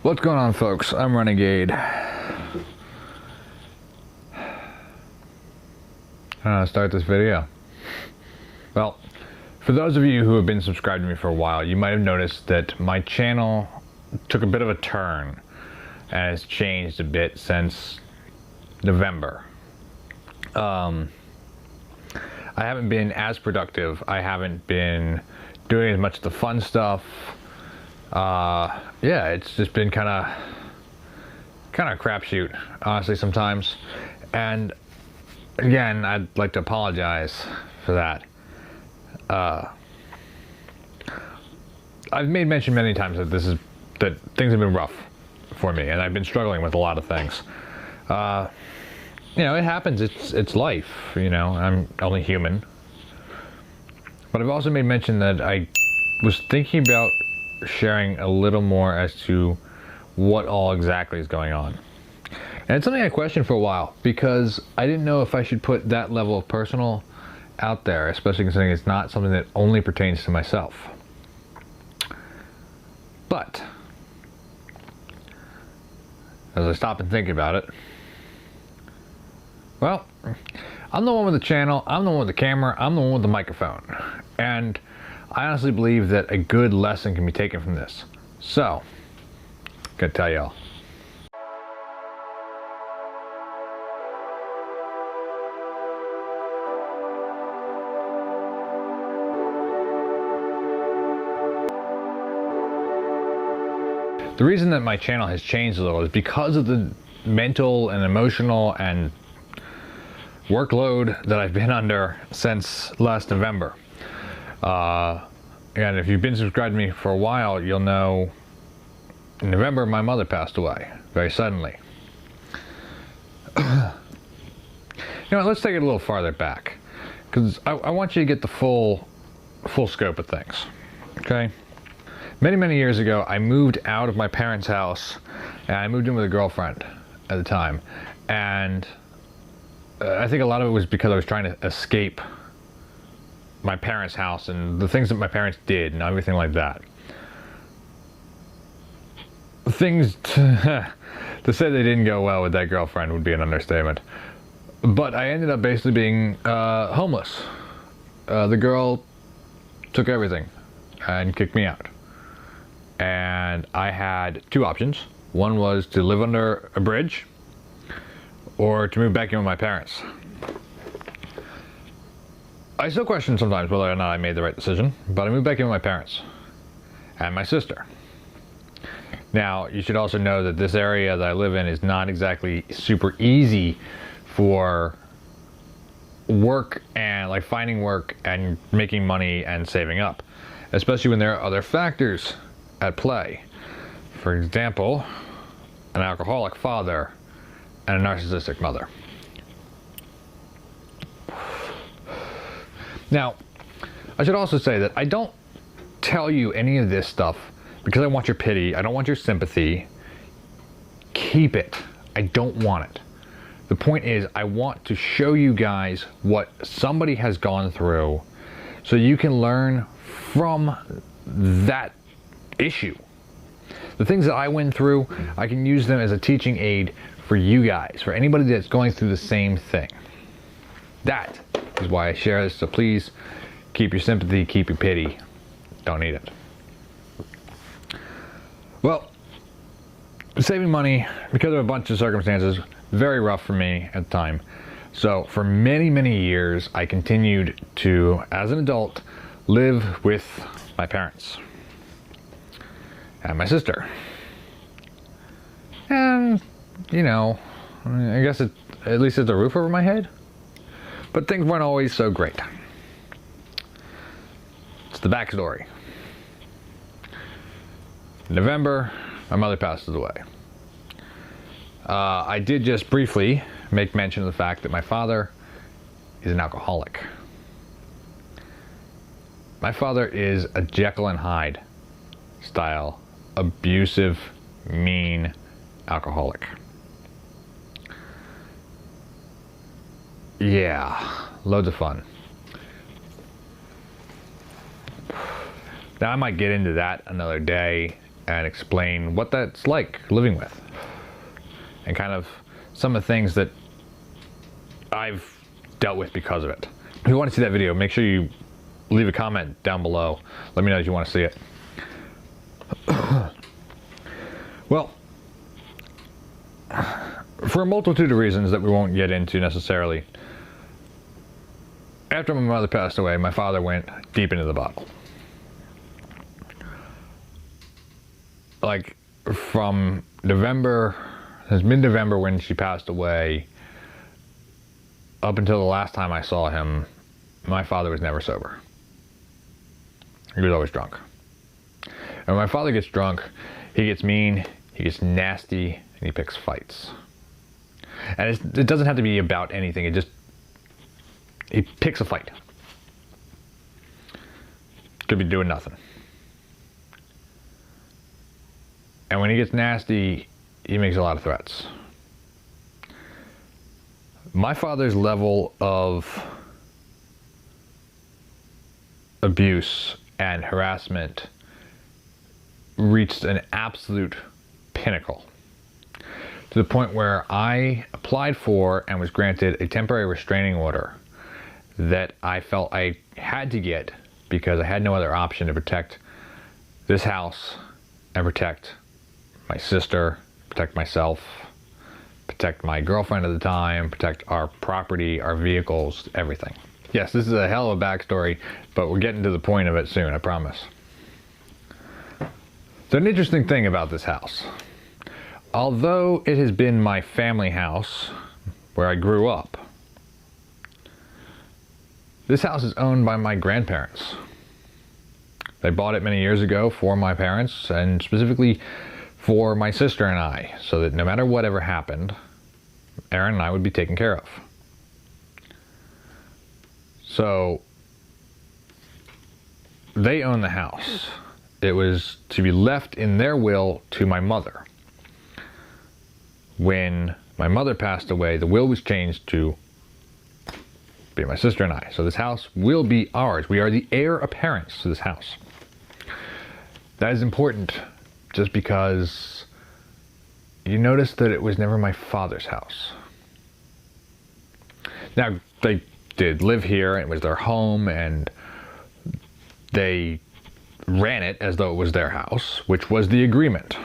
What's going on, folks? I'm Renegade. Start this video. Well, for those of you who have been subscribed to me for a while, you might have noticed that my channel took a bit of a turn and has changed a bit since November. I haven't been as productive. I haven't been doing as much of the fun stuff. Yeah, it's just been kind of a crapshoot, honestly, sometimes. And again, I'd like to apologize for that. I've made mention many times that that things have been rough for me, and I've been struggling with a lot of things. You know, it happens. It's life. You know, I'm only human. But I've also made mention that I was thinking about sharing a little more as to what all exactly is going on. And it's something I questioned for a while, because I didn't know if I should put that level of personal out there, especially considering it's not something that only pertains to myself. But as I stop and think about it, well, I'm the one with the channel, I'm the one with the camera, I'm the one with the microphone. And I honestly believe that a good lesson can be taken from this. So, gotta tell y'all. The reason that my channel has changed a little is because of the mental and emotional and workload that I've been under since last November. And if you've been subscribed to me for a while, you'll know in November my mother passed away very suddenly. You know, let's take it a little farther back, because I want you to get the full scope of things. Okay. Many years ago, I moved out of my parents' house, and I moved in with a girlfriend at the time. And I think a lot of it was because I was trying to escape my parents' house and the things that my parents did and everything like that. Things to say they didn't go well with that girlfriend would be an understatement. But I ended up basically being homeless. The girl took everything and kicked me out. And I had two options. One was to live under a bridge, or to move back in with my parents. I still question sometimes whether or not I made the right decision, but I moved back in with my parents and my sister. Now, you should also know that this area that I live in is not exactly super easy for work and like finding work and making money and saving up, especially when there are other factors at play. For example, an alcoholic father and a narcissistic mother. Now, I should also say that I don't tell you any of this stuff because I want your pity. I don't want your sympathy. Keep it. I don't want it. The point is, I want to show you guys what somebody has gone through so you can learn from that issue. The things that I went through, I can use them as a teaching aid for you guys, for anybody that's going through the same thing. That is why I share this, so please keep your sympathy, keep your pity. Don't need it. Well, saving money, because of a bunch of circumstances, very rough for me at the time. So for many years, I continued to, as an adult, live with my parents and my sister. And, you know, I guess at least it's a roof over my head. But things weren't always so great. It's the backstory. In November, my mother passes away. I did just briefly make mention of the fact that my father is an alcoholic. My father is a Jekyll and Hyde style, abusive, mean alcoholic. Yeah, loads of fun. Now I might get into that another day, and explain what that's like living with, and kind of some of the things that I've dealt with because of it. If you want to see that video, make sure you leave a comment down below. Let me know if you want to see it. Well, for a multitude of reasons that we won't get into necessarily, after my mother passed away, my father went deep into the bottle. Like, from November, since mid-November when she passed away, up until the last time I saw him, my father was never sober. He was always drunk. And when my father gets drunk, he gets mean, he gets nasty, and he picks fights. And it doesn't have to be about anything, he picks a fight. Could be doing nothing. And when he gets nasty, he makes a lot of threats. My father's level of abuse and harassment reached an absolute pinnacle, to the point where I applied for and was granted a temporary restraining order that I felt I had to get because I had no other option to protect this house and protect my sister, protect myself, protect my girlfriend at the time, protect our property, our vehicles, everything. Yes, this is a hell of a backstory, but we're getting to the point of it soon, I promise. So an interesting thing about this house, although it has been my family house where I grew up, this house is owned by my grandparents. They bought it many years ago for my parents, and specifically for my sister and I, so that no matter whatever happened, Aaron and I would be taken care of. So they own the house. It was to be left in their will to my mother. When my mother passed away, the will was changed to be my sister and I. So this house will be ours. We are the heir apparents to this house. That is important just because you notice that it was never my father's house. Now, they did live here, and it was their home, and they ran it as though it was their house, which was the agreement.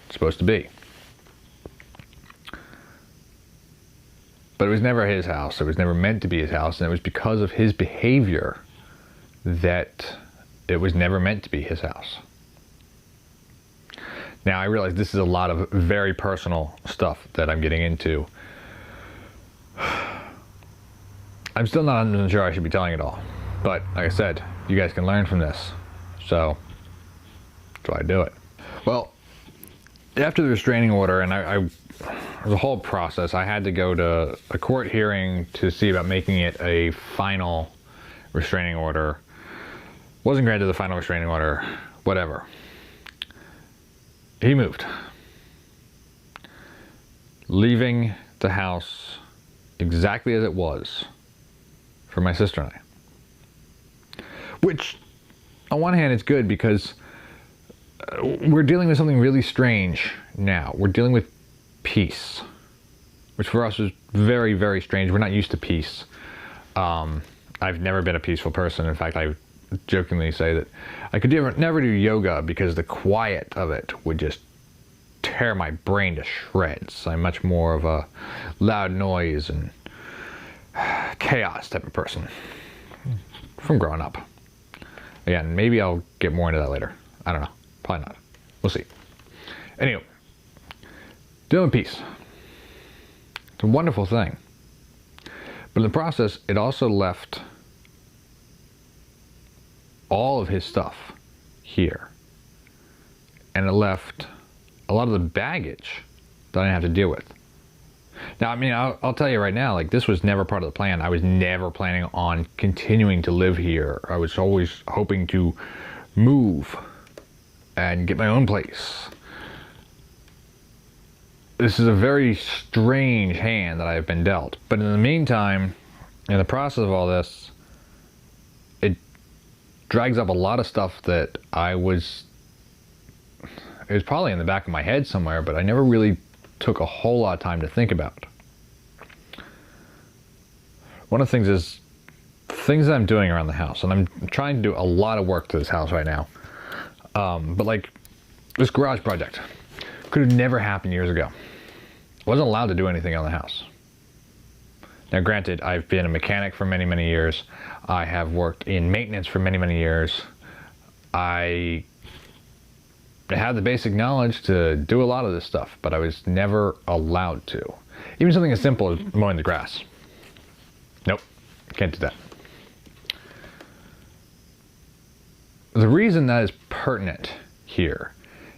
It's supposed to be. But it was never his house. It was never meant to be his house, and it was because of his behavior that it was never meant to be his house. Now, I realize this is a lot of very personal stuff that I'm getting into. I'm still not 100% sure I should be telling it all. But, like I said, you guys can learn from this. So, that's why I do it. Well, after the restraining order, and it was a whole process. I had to go to a court hearing to see about making it a final restraining order. Wasn't granted the final restraining order, whatever. He moved. Leaving the house exactly as it was for my sister and I. Which, on one hand, it's good because we're dealing with something really strange now. We're dealing with peace, which for us is very, very strange. We're not used to peace. I've never been a peaceful person. In fact, I jokingly say that I could never do yoga because the quiet of it would just tear my brain to shreds. I'm much more of a loud noise and chaos type of person from growing up. Again, maybe I'll get more into that later. I don't know. Probably not. We'll see. Anyway, dealing with peace. It's a wonderful thing. But in the process, it also left all of his stuff here. And it left a lot of the baggage that I didn't have to deal with. Now, I mean, I'll tell you right now, like, this was never part of the plan. I was never planning on continuing to live here. I was always hoping to move and get my own place. This is a very strange hand that I've been dealt. But in the meantime, in the process of all this, it drags up a lot of stuff that I was It was probably in the back of my head somewhere, but I never really took a whole lot of time to think about. One of the things is things that I'm doing around the house, and I'm trying to do a lot of work to this house right now. But like this garage project could have never happened years ago. I wasn't allowed to do anything on the house. Now granted, I've been a mechanic for many, many years. I have worked in maintenance for many, many years. I had the basic knowledge to do a lot of this stuff, but I was never allowed to. Even something as simple as mowing the grass. Nope, can't do that. The reason that is pertinent here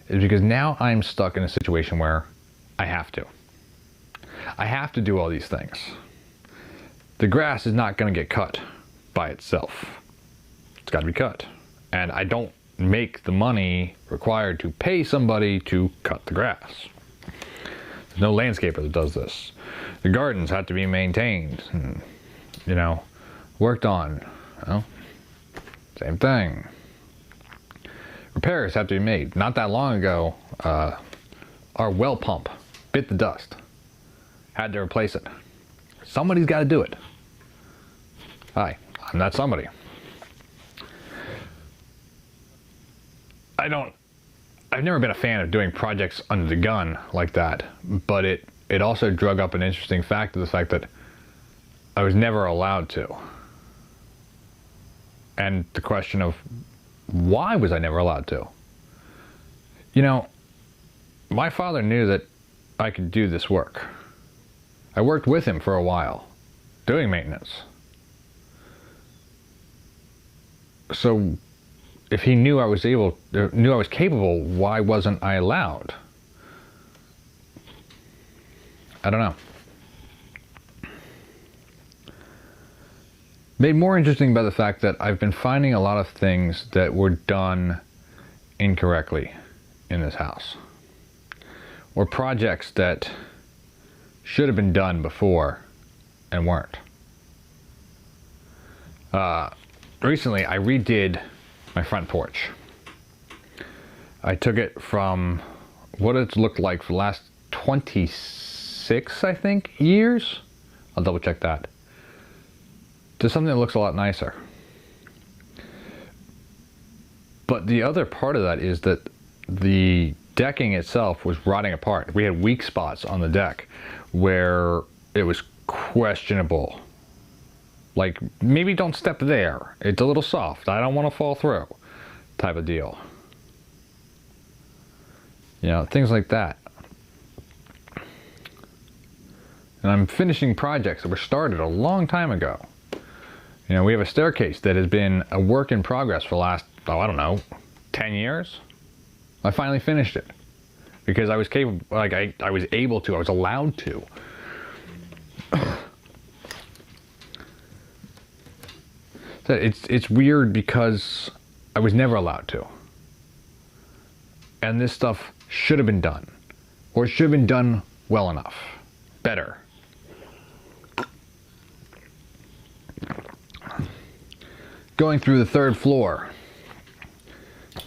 is because now I'm stuck in a situation where I have to. I have to do all these things. The grass is not going to get cut by itself. It's got to be cut. And I don't make the money required to pay somebody to cut the grass. There's no landscaper that does this. The gardens have to be maintained and, you know, worked on. Well, same thing. Repairs have to be made. Not that long ago, our well pump bit the dust. Had to replace it. Somebody's got to do it. Hi, I'm that somebody. I've never been a fan of doing projects under the gun like that, but it also drug up an interesting fact of the fact that I was never allowed to. And the question of why was I never allowed to? You know, my father knew that I could do this work. I worked with him for a while, doing maintenance. So if he knew I was capable, why wasn't I allowed? I don't know. Made more interesting by the fact that I've been finding a lot of things that were done incorrectly in this house. Or projects that should have been done before and weren't. Recently I redid my front porch. I took it from what it's looked like for the last 26, I think, years. I'll double check that. To something that looks a lot nicer. But the other part of that is that the decking itself was rotting apart. We had weak spots on the deck where it was questionable. Like, maybe don't step there. It's a little soft. I don't want to fall through. Type of deal. You know, things like that. And I'm finishing projects that were started a long time ago. You know, we have a staircase that has been a work in progress for the last, I don't know, 10 years. I finally finished it. Because I was capable, like I was able to, I was allowed to. It's weird because I was never allowed to. And this stuff should have been done. Or it should have been done well enough. Better. Going through the 3rd floor.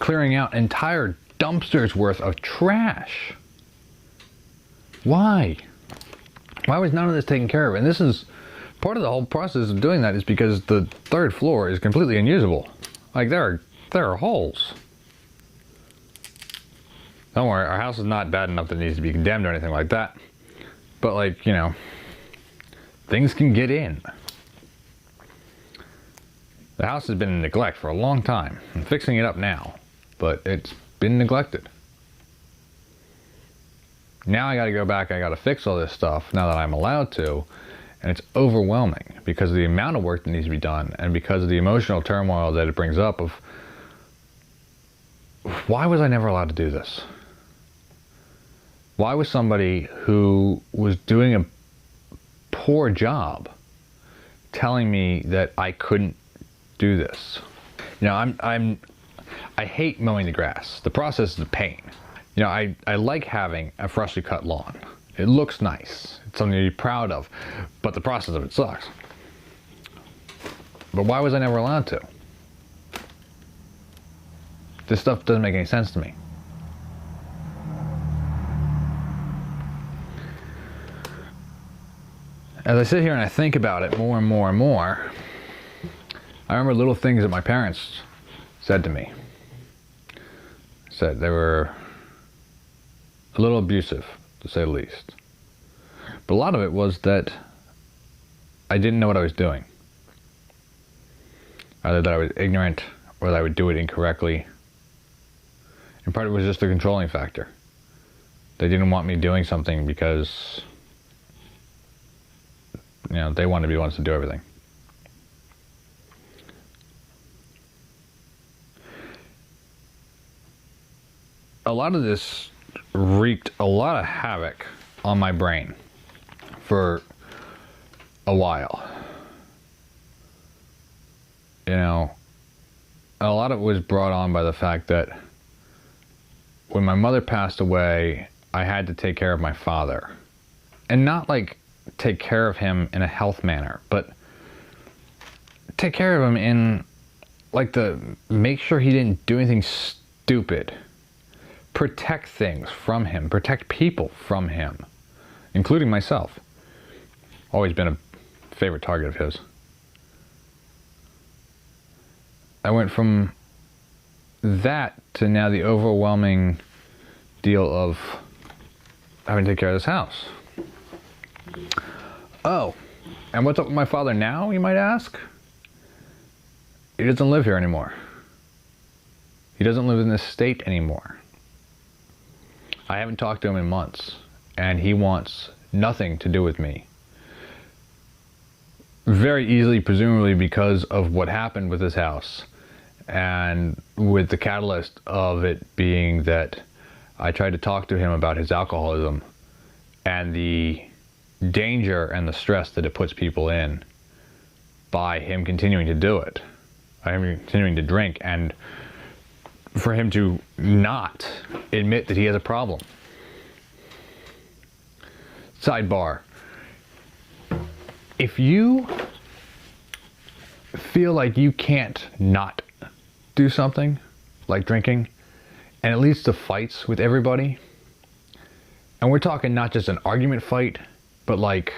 Clearing out entire dumpsters worth of trash. Why? Why was none of this taken care of? And this is part of the whole process of doing that is because the 3rd floor is completely unusable. Like there are holes. Don't worry, our house is not bad enough that it needs to be condemned or anything like that. But like, you know, things can get in. The house has been in neglect for a long time. I'm fixing it up now, but it's been neglected. Now I gotta go back, I gotta fix all this stuff now that I'm allowed to, and it's overwhelming because of the amount of work that needs to be done and because of the emotional turmoil that it brings up of why was I never allowed to do this? Why was somebody who was doing a poor job telling me that I couldn't do this? You know, I hate mowing the grass. The process is a pain. You know, I like having a freshly cut lawn. It looks nice. It's something to be proud of. But the process of it sucks. But why was I never allowed to? This stuff doesn't make any sense to me. as I sit here and I think about it more and more and more, I remember little things that my parents said to me. Said they were a little abusive, to say the least. But a lot of it was that I didn't know what I was doing. Either that I was ignorant or that I would do it incorrectly. And part of it was just a controlling factor. They didn't want me doing something because, you know, they wanted to be the ones to do everything. A lot of this wreaked a lot of havoc on my brain for a while. You know, a lot of it was brought on by the fact that when my mother passed away, I had to take care of my father. And not like take care of him in a health manner, but take care of him in like make sure he didn't do anything stupid. Protect things from him, protect people from him, including myself. Always been a favorite target of his. I went from that to now the overwhelming deal of having to take care of this house. Oh, and what's up with my father now, you might ask? He doesn't live here anymore. He doesn't live in this state anymore. I haven't talked to him in months, and he wants nothing to do with me. Very easily, presumably because of what happened with this house, and with the catalyst of it being that I tried to talk to him about his alcoholism and the danger and the stress that it puts people in by him continuing to do it, by him continuing to drink, and for him to not admit that he has a problem. Sidebar. If you feel like you can't not do something, like drinking, and it leads to fights with everybody, and we're talking not just an argument fight, but like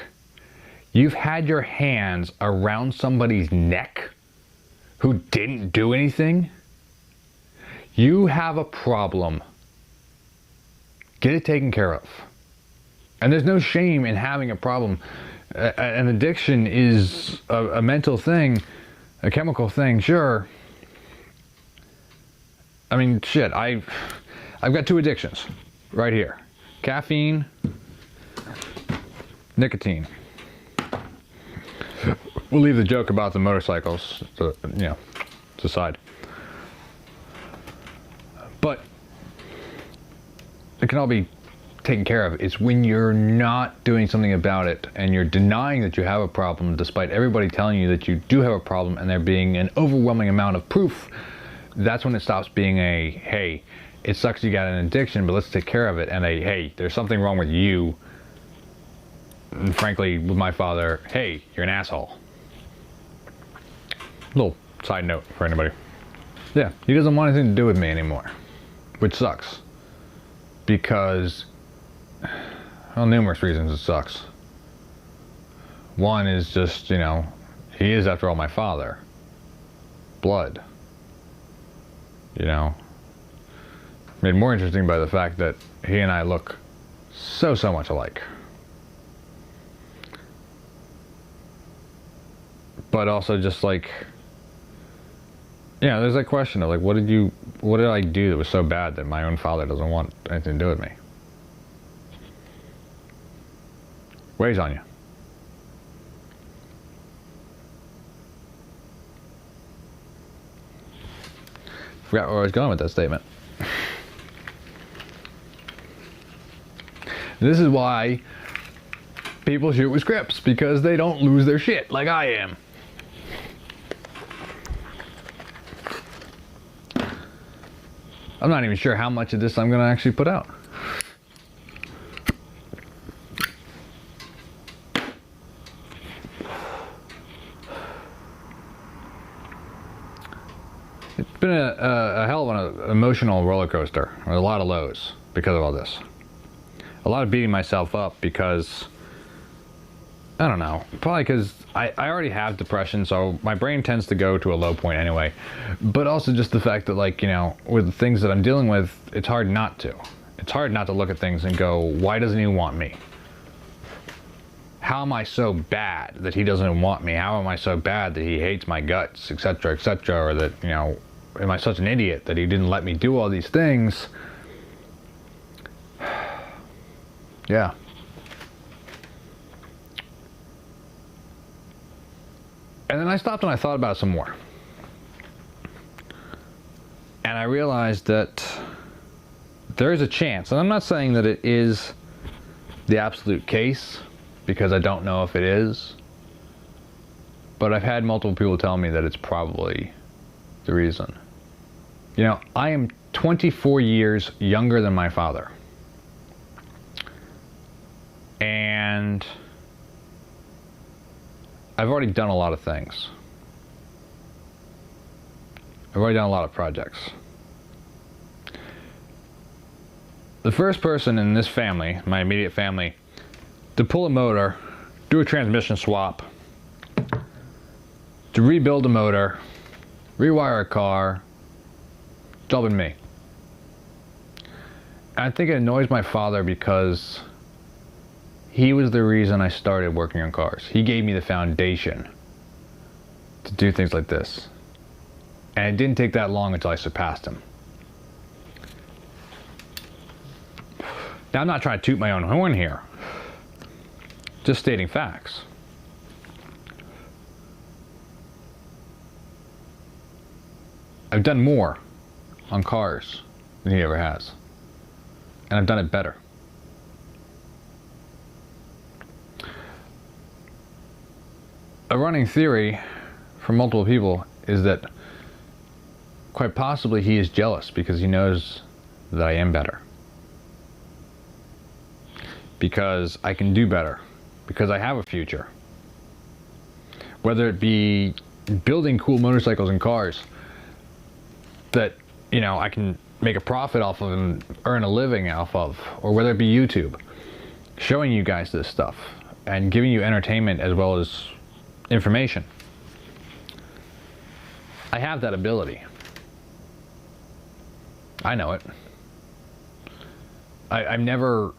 you've had your hands around somebody's neck who didn't do anything, you have a problem. Get it taken care of. And there's no shame in having a problem. An addiction is a mental thing, a chemical thing, sure. I mean, shit, I've got two addictions right here. Caffeine, nicotine. We'll leave the joke about the motorcycles, to, you know, to side. But it can all be taken care of. It's when you're not doing something about it and you're denying that you have a problem despite everybody telling you that you do have a problem and there being an overwhelming amount of proof. That's when it stops being a, hey, it sucks you got an addiction, but let's take care of it, and a, hey, there's something wrong with you. And frankly, with my father, hey, you're an asshole. Little side note for anybody. Yeah, he doesn't want anything to do with me anymore, which sucks. Because, well, numerous reasons it sucks. One is just, you know, he is, after all, my father. Blood. You know, made more interesting by the fact that he and I look so much alike. But also just like, yeah, there's that question of like, what did I do that was so bad that my own father doesn't want anything to do with me? Weighs on you. Forgot where I was going with that statement. This is why people shoot with scripts, because they don't lose their shit like I am. I'm not even sure how much of this I'm going to actually put out. It's been a hell of an emotional roller coaster, or a lot of lows because of all this. A lot of beating myself up because I don't know. Probably because I already have depression, so my brain tends to go to a low point anyway. But also just the fact that, like, you know, with the things that I'm dealing with, it's hard not to. It's hard not to look at things and go, why doesn't he want me? How am I so bad that he doesn't want me? How am I so bad that he hates my guts, etc., etc., or that, you know, am I such an idiot that he didn't let me do all these things? Yeah. And then I stopped and I thought about it some more. And I realized that there is a chance, and I'm not saying that it is the absolute case, because I don't know if it is, but I've had multiple people tell me that it's probably the reason. You know, I am 24 years younger than my father. And I've already done a lot of things. I've already done a lot of projects. The first person in this family, my immediate family, to pull a motor, do a transmission swap, to rebuild a motor, rewire a car, it's all been me. And I think it annoys my father because he was the reason I started working on cars. He gave me the foundation to do things like this. And it didn't take that long until I surpassed him. Now, I'm not trying to toot my own horn here. Just stating facts. I've done more on cars than he ever has. And I've done it better. A running theory from multiple people is that quite possibly he is jealous because he knows that I am better. Because I can do better. Because I have a future. Whether it be building cool motorcycles and cars that, you know, I can make a profit off of and earn a living off of, or whether it be YouTube, showing you guys this stuff and giving you entertainment as well as information. I have that ability. I know it. I've never,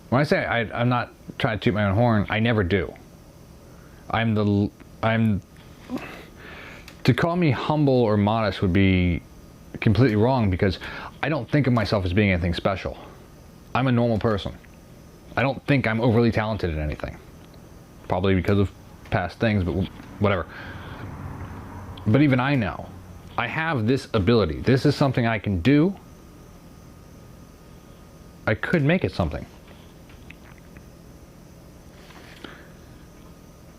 when I say I'm not trying to toot my own horn, I never do. To call me humble or modest would be completely wrong because I don't think of myself as being anything special. I'm a normal person. I don't think I'm overly talented at anything. Probably because of past things, but whatever. But even I know, I have this ability. This is something I can do. I could make it something.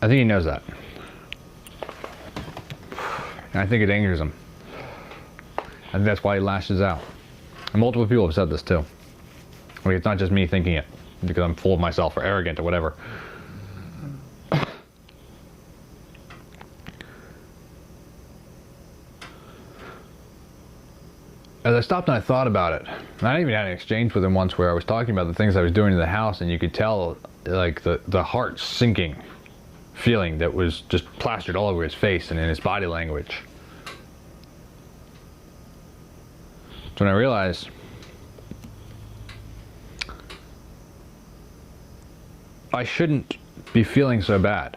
I think he knows that. And I think it angers him. I think that's why he lashes out. And multiple people have said this too. I mean, it's not just me thinking it, because I'm full of myself or arrogant or whatever. As I stopped and I thought about it, and I even had an exchange with him once where I was talking about the things I was doing to the house, and you could tell like the heart sinking feeling that was just plastered all over his face and in his body language. So when I realized I shouldn't be feeling so bad.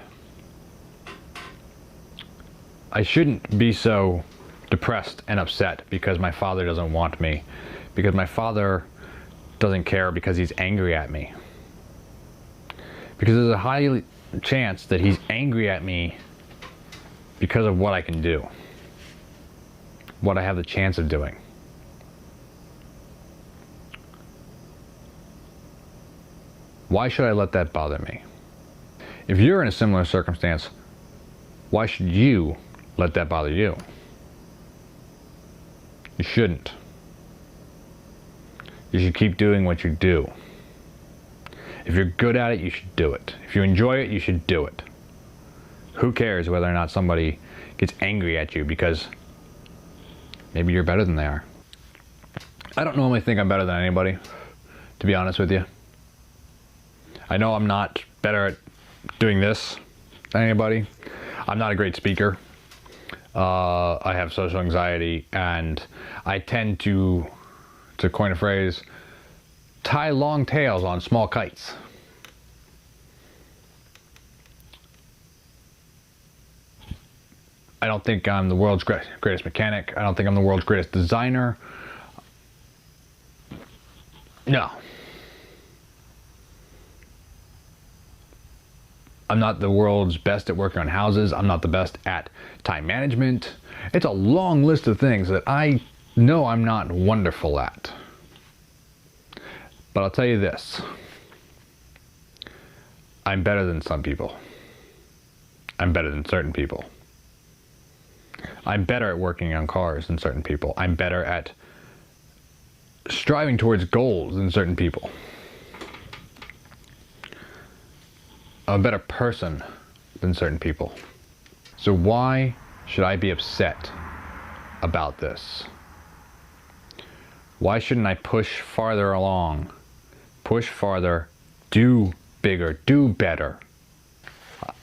I shouldn't be so depressed and upset because my father doesn't want me, because my father doesn't care, because he's angry at me. Because there's a high chance that he's angry at me because of what I can do, what I have the chance of doing. Why should I let that bother me? If you're in a similar circumstance, why should you let that bother you? You shouldn't. You should keep doing what you do. If you're good at it, you should do it. If you enjoy it, you should do it. Who cares whether or not somebody gets angry at you because maybe you're better than they are? I don't normally think I'm better than anybody, to be honest with you. I know I'm not better at doing this to anybody. I'm not a great speaker. I have social anxiety, and I tend to coin a phrase, tie long tails on small kites. I don't think I'm the world's greatest mechanic. I don't think I'm the world's greatest designer. No. I'm not the world's best at working on houses. I'm not the best at time management. It's a long list of things that I know I'm not wonderful at. But I'll tell you this. I'm better than some people. I'm better than certain people. I'm better at working on cars than certain people. I'm better at striving towards goals than certain people. I'm a better person than certain people. So why should I be upset about this? Why shouldn't I push farther along? Push farther, do bigger, do better.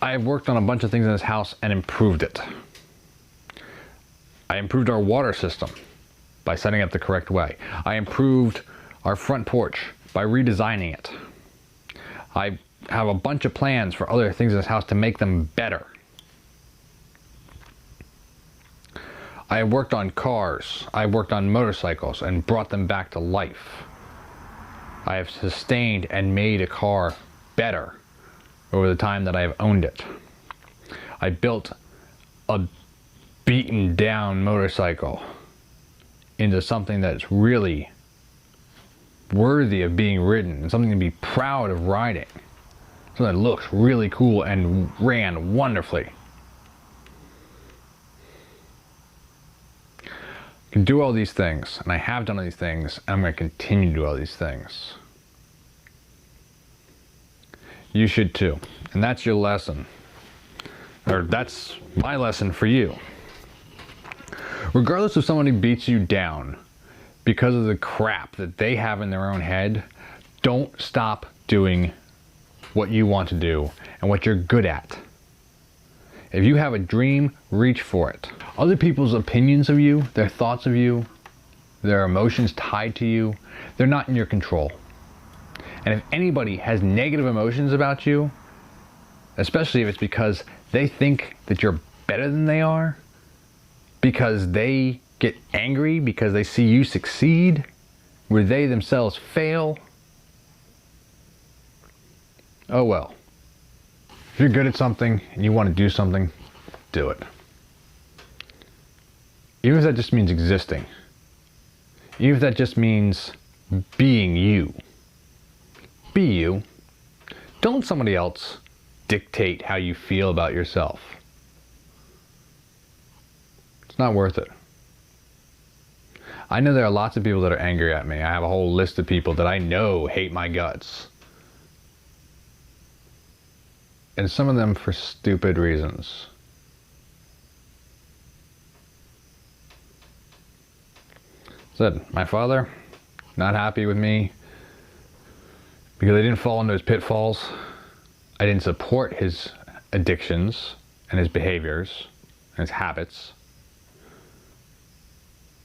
I've worked on a bunch of things in this house and improved it. I improved our water system by setting it up the correct way. I improved our front porch by redesigning it. I have a bunch of plans for other things in this house to make them better. I worked on cars, I worked on motorcycles and brought them back to life. I have sustained and made a car better over the time that I have owned it. I built a beaten down motorcycle into something that's really worthy of being ridden and something to be proud of riding. Something that looks really cool and ran wonderfully. I can do all these things, and I have done all these things, and I'm going to continue to do all these things. You should too. And that's your lesson. Or that's my lesson for you. Regardless of someone who beats you down because of the crap that they have in their own head, don't stop doing what you want to do and what you're good at. If you have a dream, reach for it. Other people's opinions of you, their thoughts of you, their emotions tied to you, they're not in your control. And if anybody has negative emotions about you, especially if it's because they think that you're better than they are, because they get angry because they see you succeed where they themselves fail, oh well. If you're good at something and you want to do something, do it. Even if that just means existing. Even if that just means being you. Be you. Don't let somebody else dictate how you feel about yourself. It's not worth it. I know there are lots of people that are angry at me. I have a whole list of people that I know hate my guts. And some of them for stupid reasons. Said, my father, not happy with me because I didn't fall into his pitfalls. I didn't support his addictions and his behaviors and his habits.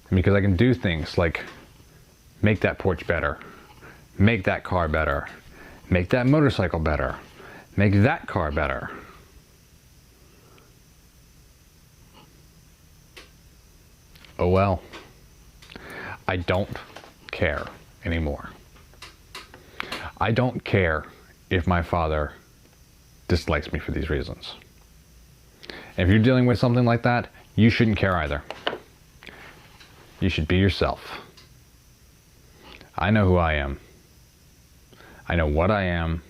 And because I can do things like make that porch better, make that car better, make that motorcycle better, make that car better. Oh well. I don't care anymore. I don't care if my father dislikes me for these reasons. And if you're dealing with something like that, you shouldn't care either. You should be yourself. I know who I am. I know what I am.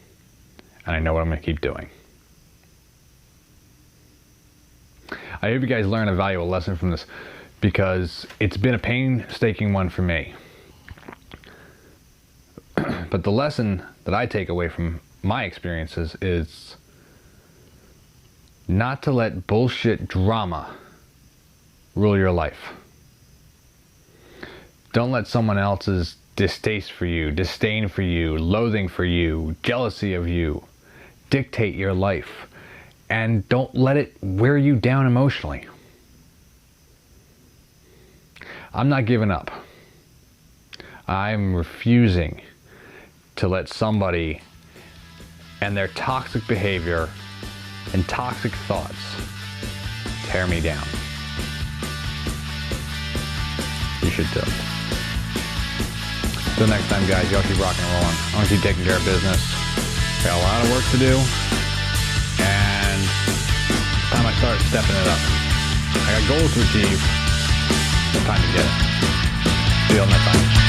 And I know what I'm going to keep doing. I hope you guys learn a valuable lesson from this, because it's been a painstaking one for me. But the lesson that I take away from my experiences is not to let bullshit drama rule your life. Don't let someone else's distaste for you, disdain for you, loathing for you, jealousy of you dictate your life. And don't let it wear you down emotionally. I'm not giving up. I'm refusing to let somebody and their toxic behavior and toxic thoughts tear me down. You should too. Till next time, guys, y'all keep rocking and rolling. I want to keep taking care of business. Got a lot of work to do, and it's time I start stepping it up. I got goals to achieve. It's time to get it. See y'all next time.